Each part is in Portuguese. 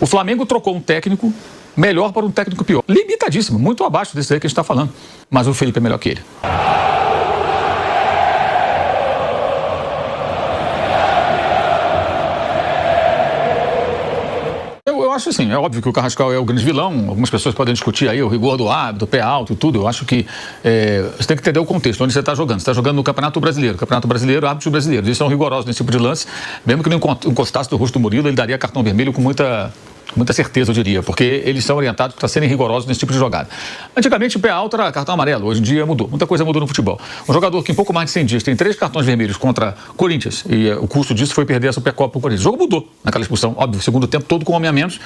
O Flamengo trocou um técnico melhor para um técnico pior. Limitadíssimo, muito abaixo desse aí que a gente está falando. Mas o Felipe é melhor que ele. Eu acho assim, é óbvio que o Carrascal é o grande vilão, algumas pessoas podem discutir aí o rigor do árbitro, o pé alto e tudo. Eu acho que você tem que entender o contexto, onde você está jogando. Você está jogando no Campeonato Brasileiro. Campeonato Brasileiro, árbitros brasileiros. Eles são rigorosos nesse tipo de lance. Mesmo que não encostasse do rosto do Murilo, ele daria cartão vermelho com muita certeza, eu diria, porque eles são orientados para serem rigorosos nesse tipo de jogada. Antigamente o pé alto era cartão amarelo, hoje em dia mudou, muita coisa mudou no futebol. Um jogador que em pouco mais de 100 dias tem 3 cartões vermelhos contra Corinthians, e o custo disso foi perder a Supercopa para o Corinthians. O jogo mudou naquela expulsão, óbvio, segundo tempo todo com um homem a menos.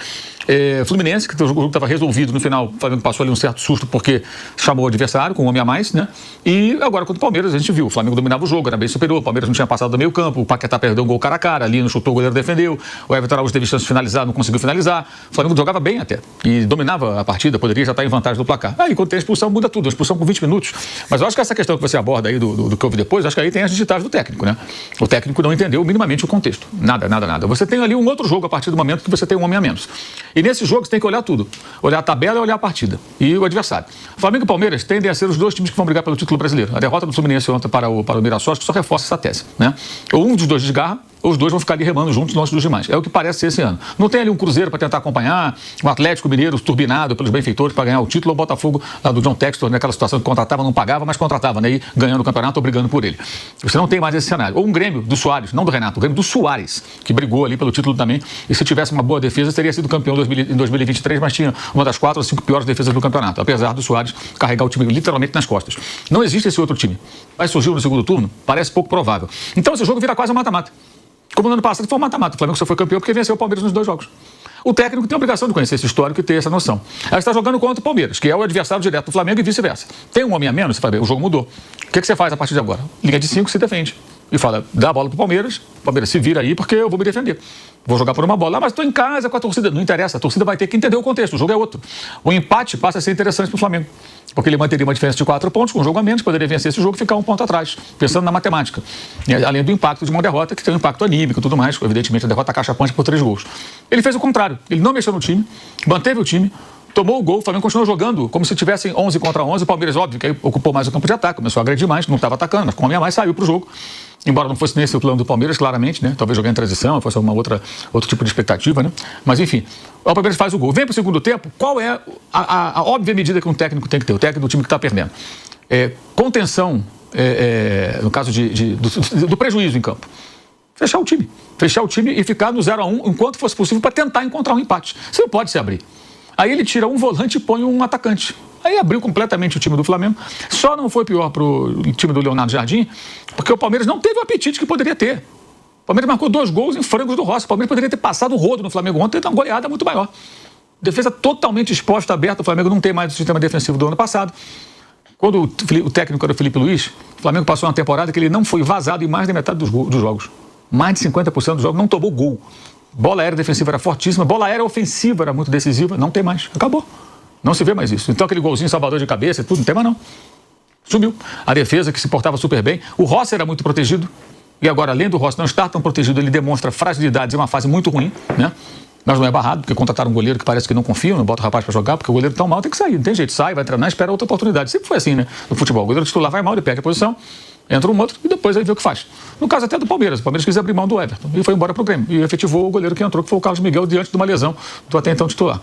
Fluminense, que o jogo estava resolvido no final, o Flamengo passou ali um certo susto porque chamou o adversário com um homem a mais, né? E agora contra o Palmeiras a gente viu, o Flamengo dominava o jogo, era bem superior, o Palmeiras não tinha passado do meio campo, o Paquetá perdeu um gol cara a cara, ali não chutou, o goleiro defendeu, o Everton Araújo teve chance de finalizar, não conseguiu finalizar. O Flamengo jogava bem até e dominava a partida, poderia já estar em vantagem do placar. Aí quando tem a expulsão muda tudo, a expulsão com 20 minutos. Mas eu acho que essa questão que você aborda aí do que houve depois, acho que aí tem as digitais do técnico, né? O técnico não entendeu minimamente o contexto. Nada. Você tem ali um outro jogo a partir do momento que você tem um homem a menos. E nesse jogo você tem que olhar tudo. Olhar a tabela e olhar a partida. E o adversário. Flamengo e Palmeiras tendem a ser os dois times que vão brigar pelo título brasileiro. A derrota do Fluminense ontem para o Mirassol só reforça essa tese, né? Ou um dos dois desgarra, ou os dois vão ficar ali remando juntos longe dos demais. É o que parece ser esse ano. Não tem ali um Cruzeiro para tentar acompanhar, um Atlético Mineiro turbinado pelos benfeitores para ganhar o título, ou o Botafogo lá do John Textor, naquela situação que contratava, não pagava, mas contratava, né? E ganhando o campeonato ou brigando por ele. Você não tem mais esse cenário. Ou um Grêmio do Soares, não do Renato, o Grêmio do Soares, que brigou ali pelo título também, e se tivesse uma boa defesa, teria sido campeão em 2023, mas tinha uma das 4 ou 5 piores defesas do campeonato, apesar do Soares carregar o time literalmente nas costas. Não existe esse outro time. Vai surgir no segundo turno? Parece pouco provável. Então esse jogo vira quase um mata-mata. Como no ano passado foi um mata-mata. O Flamengo só foi campeão porque venceu o Palmeiras nos 2 jogos. O técnico tem a obrigação de conhecer esse histórico e ter essa noção. Aí você está jogando contra o Palmeiras, que é o adversário direto do Flamengo e vice-versa. Tem um homem a menos, você fala, o jogo mudou. O que você faz a partir de agora? Linha de 5 se defende. E fala, dá a bola pro Palmeiras, o Palmeiras se vira aí porque eu vou me defender. Vou jogar por uma bola, mas estou em casa com a torcida. Não interessa, a torcida vai ter que entender o contexto, o jogo é outro. O empate passa a ser interessante para o Flamengo, porque ele manteria uma diferença de 4 pontos, com um jogo a menos, poderia vencer esse jogo e ficar 1 ponto atrás, pensando na matemática. E, além do impacto de uma derrota, que tem um impacto anímico e tudo mais, evidentemente a derrota caixa-ponte por 3 gols. Ele fez o contrário, ele não mexeu no time, manteve o time, tomou o gol, o Flamengo continuou jogando como se tivessem 11 contra 11, o Palmeiras, óbvio, que aí ocupou mais o campo de ataque, começou a agredir mais, não estava atacando, mas com homem a mais saiu para o jogo. Embora não fosse nesse o plano do Palmeiras, claramente, né? Talvez jogar em transição, fosse alguma outro tipo de expectativa, né? Mas enfim, o Palmeiras faz o gol. Vem para o segundo tempo, qual é a óbvia medida que um técnico tem que ter? O técnico do time que está perdendo. Contenção, no caso do prejuízo em campo. Fechar o time e ficar no 0-1 enquanto fosse possível para tentar encontrar um empate. Você não pode se abrir. Aí ele tira um volante e põe um atacante. Aí abriu completamente o time do Flamengo. Só não foi pior para o time do Leonardo Jardim, porque o Palmeiras não teve o apetite que poderia ter. O Palmeiras marcou 2 gols em frangos do Rossi. O Palmeiras poderia ter passado o rodo no Flamengo ontem e ter uma goleada muito maior. Defesa totalmente exposta, aberta. O Flamengo não tem mais o sistema defensivo do ano passado. Quando o técnico era o Felipe Luiz, o Flamengo passou uma temporada que ele não foi vazado em mais da metade dos jogos. Mais de 50% dos jogos não tomou gol. Bola aérea defensiva era fortíssima, bola aérea ofensiva era muito decisiva. Não tem mais. Acabou. Não se vê mais isso. Então aquele golzinho Salvador de cabeça e tudo, não tem mais não. Sumiu. A defesa que se portava super bem. O Rossi era muito protegido. E agora, além do Rossi não estar tão protegido, ele demonstra fragilidades em uma fase muito ruim, né? Mas não é barrado, porque contrataram um goleiro que parece que não confia, não bota o rapaz para jogar, porque o goleiro tão mal tem que sair. Não tem jeito, sai, vai treinar, espera outra oportunidade. Sempre foi assim, né? No futebol. O goleiro titular vai mal, ele perde a posição, entra um outro e depois aí vê o que faz. No caso até do Palmeiras. O Palmeiras quis abrir mão do Everton e foi embora pro Grêmio. E efetivou o goleiro que entrou, que foi o Carlos Miguel, diante de uma lesão do até então titular.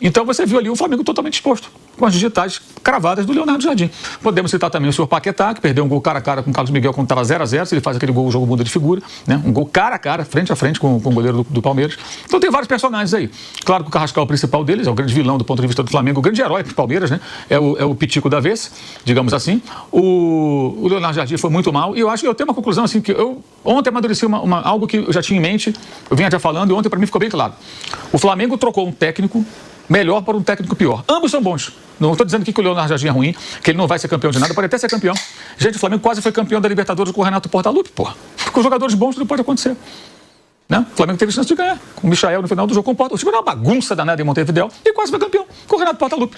Então você viu ali o Flamengo totalmente exposto, com as digitais cravadas do Leonardo Jardim. Podemos citar também o senhor Paquetá, que perdeu um gol cara a cara com o Carlos Miguel quando estava 0-0, se ele faz aquele gol, o jogo muda de figura, né? Um gol cara a cara, frente a frente com o goleiro do Palmeiras. Então tem vários personagens aí. Claro que o Carrascal, o principal deles, é o grande vilão do ponto de vista do Flamengo, o grande herói para o Palmeiras, né? É o pitico da vez, digamos assim. O Leonardo Jardim foi muito mal, e eu acho que eu tenho uma conclusão assim, que eu ontem amadureci algo que eu já tinha em mente, eu vinha já falando, e ontem para mim ficou bem claro. O Flamengo trocou um técnico melhor para um técnico pior. Ambos são bons. Não estou dizendo que o Leonardo Jardim é ruim, que ele não vai ser campeão de nada, pode até ser campeão. Gente, o Flamengo quase foi campeão da Libertadores com o Renato Portaluppi, porra. Com jogadores bons tudo pode acontecer. Né? O Flamengo teve chance de ganhar. Com o Michael no final do jogo, o time era uma bagunça danada em Montevidéu e quase foi campeão com o Renato Portaluppi,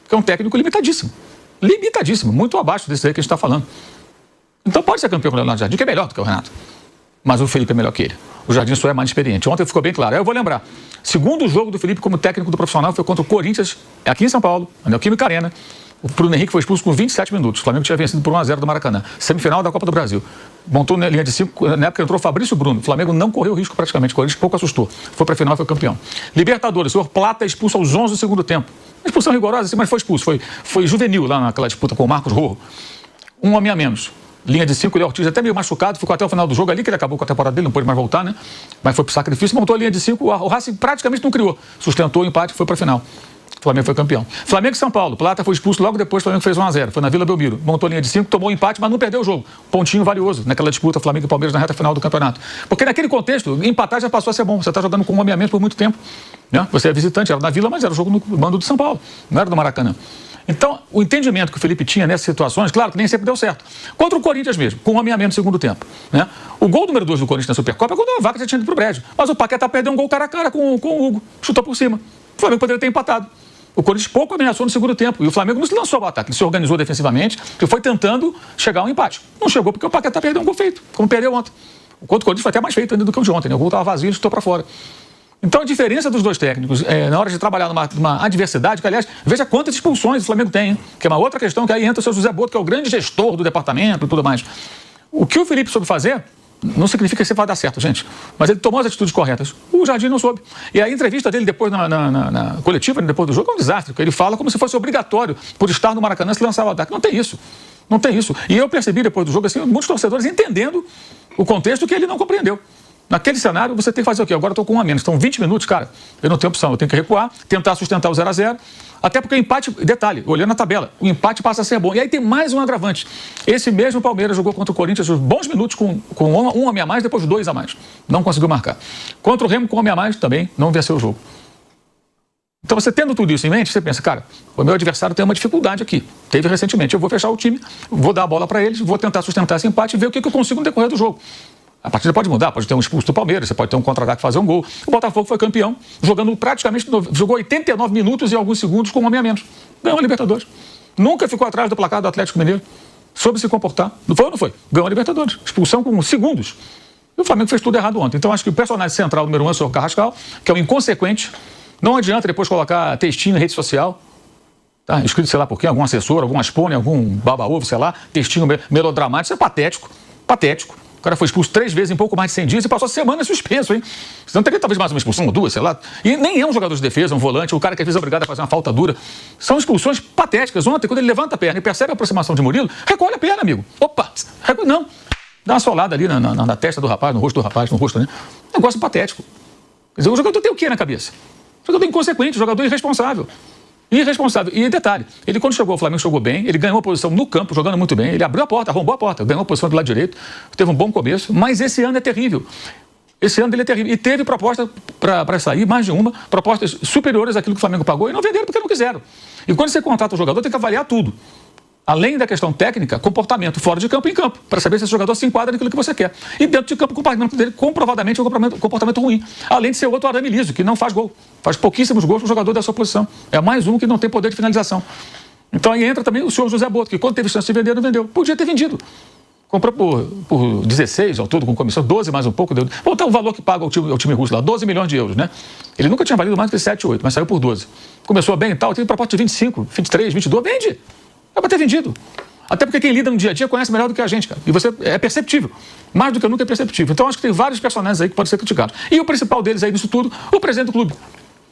que é um técnico limitadíssimo. Limitadíssimo, muito abaixo desse aí que a gente está falando. Então pode ser campeão com o Leonardo Jardim, que é melhor do que o Renato. mas o Felipe é melhor que ele. O Jardim só é mais experiente. Ontem ficou bem claro. Aí eu vou lembrar. Segundo jogo do Felipe como técnico do profissional foi contra o Corinthians, aqui em São Paulo, na Neoquímica Arena. O Bruno Henrique foi expulso com 27 minutos. O Flamengo tinha vencido por 1-0 do Maracanã. Semifinal da Copa do Brasil. Montou na linha de 5. Na época entrou o Fabrício Bruno. O Flamengo não correu risco praticamente. O Corinthians pouco assustou. Foi para a final e foi campeão. Libertadores. O senhor Plata é expulso aos 11 do segundo tempo. Expulsão rigorosa, mas foi expulso. Foi juvenil lá naquela disputa com o Marcos Rojo. Um homem a menos. Linha de 5, o Léo Ortiz até meio machucado, ficou até o final do jogo ali, que ele acabou com a temporada dele, não pôde mais voltar, né? Mas foi pro sacrifício, montou a linha de 5, o Racing praticamente não criou. Sustentou o empate e foi para a final. O Flamengo foi campeão. Flamengo e São Paulo. Plata foi expulso logo depois, o Flamengo fez 1-0. Foi na Vila Belmiro. Montou a linha de 5, tomou o empate, mas não perdeu o jogo. Pontinho valioso naquela disputa Flamengo e Palmeiras na reta final do campeonato. Porque naquele contexto, empatar já passou a ser bom. Você está jogando com um homem a menos por muito tempo. Né? Você é visitante, era na Vila, mas era o jogo no mando do São Paulo. Não era do Maracanã. Então, o entendimento que o Felipe tinha nessas situações, claro que nem sempre deu certo. Contra o Corinthians mesmo, com um homem a menos no segundo tempo. Né? O gol número 2 do Corinthians na Supercopa é quando a vaca já tinha ido pro brejo. Mas o Paquetá perdeu um gol cara a cara com o Hugo. Chutou por cima. O Flamengo poderia ter empatado. O Corinthians pouco ameaçou no segundo tempo. E o Flamengo não se lançou ao ataque. Ele se organizou defensivamente e foi tentando chegar ao empate. Não chegou porque o Paquetá perdeu um gol feito, como perdeu ontem. O contra o Corinthians foi até mais feito ainda do que o de ontem. Né? O gol estava vazio e chutou para fora. Então, a diferença dos dois técnicos, na hora de trabalhar numa adversidade, que, aliás, veja quantas expulsões o Flamengo tem, hein? Que é uma outra questão, que aí entra o seu José Boto, que é o grande gestor do departamento e tudo mais. O que o Felipe soube fazer não significa que você vai dar certo, gente. Mas ele tomou as atitudes corretas. O Jardim não soube. E a entrevista dele depois na coletiva, depois do jogo, é um desastre. Ele fala como se fosse obrigatório, por estar no Maracanã, se lançar o ataque. Não tem isso. Não tem isso. E eu percebi depois do jogo, assim, muitos torcedores entendendo o contexto que ele não compreendeu. Naquele cenário, você tem que fazer o quê? Agora eu estou com um a menos. Então, 20 minutos, cara, eu não tenho opção. Eu tenho que recuar, tentar sustentar o 0-0. Até porque o empate, detalhe, olhando a tabela, o empate passa a ser bom. E aí tem mais um agravante. Esse mesmo Palmeiras jogou contra o Corinthians os bons minutos com um homem a mais, depois 2 a mais. Não conseguiu marcar. Contra o Remo com um homem a mais, também não venceu o jogo. Então, você tendo tudo isso em mente, você pensa, cara, o meu adversário tem uma dificuldade aqui. Teve recentemente. Eu vou fechar o time, vou dar a bola para eles, vou tentar sustentar esse empate e ver o que eu consigo no decorrer do jogo. A partida pode mudar, pode ter um expulso do Palmeiras, você pode ter um contra-ataque e fazer um gol. O Botafogo foi campeão, jogando praticamente, jogou 89 minutos e alguns segundos com um homem a menos. Ganhou a Libertadores. Nunca ficou atrás do placar do Atlético Mineiro. Soube se comportar. Não foi ou não foi? Ganhou a Libertadores. Expulsão com segundos. E o Flamengo fez tudo errado ontem. Então, acho que o personagem central número 1 é o senhor Carrascal, que é um inconsequente. Não adianta depois colocar textinho na rede social. Tá? Escrito, sei lá por quê, algum assessor, algum aspone, algum baba-ovo, sei lá, textinho melodramático. Isso é patético. Patético. O cara foi expulso 3 vezes em pouco mais de 100 dias e passou a semana suspenso, hein? Senão teria talvez mais uma expulsão ou 2, sei lá. E nem é um jogador de defesa, um volante, o cara que às vezes é obrigado a fazer uma falta dura. São expulsões patéticas. Ontem, quando ele levanta a perna e percebe a aproximação de Murilo, recolhe a perna, amigo. Opa! Não. Dá uma solada ali na testa do rapaz, no rosto do rapaz, no rosto, né? Negócio patético. Quer dizer, o jogador tem o quê na cabeça? O jogador inconsequente, o jogador irresponsável. Irresponsável. E detalhe, ele quando chegou ao Flamengo, jogou bem, ele ganhou a posição no campo, jogando muito bem, ele abriu a porta, arrombou a porta, ganhou a posição do lado direito, teve um bom começo, mas esse ano é terrível. Esse ano dele é terrível. E teve proposta para sair, mais de uma, propostas superiores àquilo que o Flamengo pagou, e não venderam porque não quiseram. E quando você contrata o jogador, tem que avaliar tudo. Além da questão técnica, comportamento fora de campo e em campo, para saber se esse jogador se enquadra naquilo que você quer. E dentro de campo, o comportamento dele comprovadamente é um comportamento ruim. Além de ser outro arame liso, que não faz gol. Faz pouquíssimos gols para o jogador da sua posição. É mais um que não tem poder de finalização. Então aí entra também o senhor José Boto, que quando teve chance de vender, não vendeu. Podia ter vendido. Comprou por 16 ao todo, com comissão, 12 mais um pouco. Voltar o valor que paga o time russo lá, 12 milhões de euros, né? Ele nunca tinha valido mais do que 7, 8, mas saiu por 12. Começou bem e tal, teve proposta de 25, 23, 22, vende! É para ter vendido. Até porque quem lida no dia a dia conhece melhor do que a gente, cara. E você é perceptível. Mais do que nunca é perceptível. Então, acho que tem vários personagens aí que podem ser criticados. E o principal deles aí nisso tudo, o presidente do clube,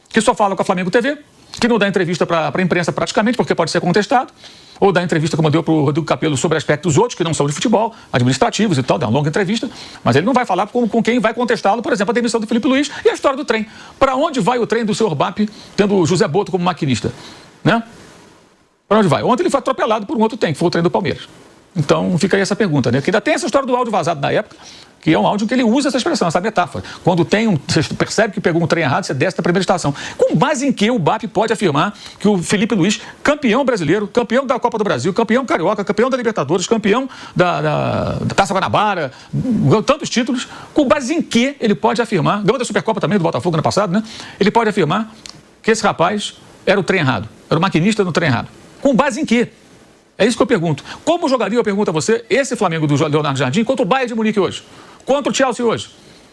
que só fala com a Flamengo TV, que não dá entrevista para a imprensa praticamente, porque pode ser contestado, ou dá entrevista, como deu para o Rodrigo Capello, sobre aspectos outros que não são de futebol, administrativos e tal, dá uma longa entrevista, mas ele não vai falar com quem vai contestá-lo, por exemplo, a demissão do Felipe Luiz e a história do trem. Para onde vai o trem do senhor BAP, tendo o José Boto como maquinista? Né? Para onde vai? Ontem ele foi atropelado por um outro trem, que foi o trem do Palmeiras. Então fica aí essa pergunta, né? Que ainda tem essa história do áudio vazado na época, que é um áudio que ele usa essa expressão, essa metáfora. Quando você percebe que pegou um trem errado, você desce da primeira estação. Com base em que o BAP pode afirmar que o Felipe Luiz, campeão brasileiro, campeão da Copa do Brasil, campeão carioca, campeão da Libertadores, campeão da Taça Guanabara, tantos títulos, com base em que ele pode afirmar, ganhou da Supercopa também do Botafogo ano passado, né? Ele pode afirmar que esse rapaz era o trem errado, era o maquinista no trem errado. Com base em quê? É isso que eu pergunto. Como jogaria, eu pergunto a você, esse Flamengo do Leonardo Jardim contra o Bayern de Munique hoje? Contra o Chelsea hoje.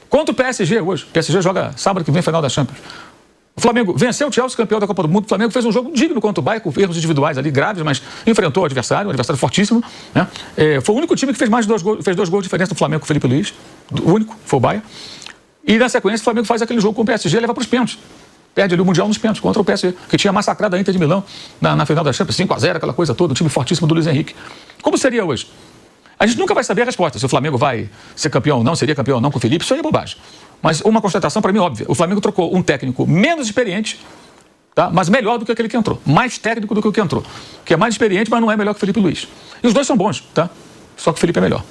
Contra o PSG hoje. O PSG joga sábado que vem, final da Champions. O Flamengo venceu o Chelsea, campeão da Copa do Mundo. O Flamengo fez um jogo digno contra o Bayern, com erros individuais ali graves, mas enfrentou o adversário, um adversário fortíssimo. Né? Foi o único time que fez mais de 2 gols, fez 2 gols de diferença do Flamengo com o Felipe Luiz. O único, foi o Bayern. E na sequência o Flamengo faz aquele jogo com o PSG e leva para os pênaltis. Perde ali o Mundial nos pênaltis contra o PSG, que tinha massacrado a Inter de Milão na final da Champions, 5-0, aquela coisa toda, um time fortíssimo do Luiz Henrique. Como seria hoje? A gente nunca vai saber a resposta, se o Flamengo vai ser campeão ou não, seria campeão ou não com o Felipe, isso aí é bobagem. Mas uma constatação para mim óbvia, o Flamengo trocou um técnico menos experiente, tá? Mas melhor do que aquele que entrou, mais técnico do que o que entrou, que é mais experiente, mas não é melhor que o Felipe Luiz. E os dois são bons, tá? Só que o Felipe é melhor.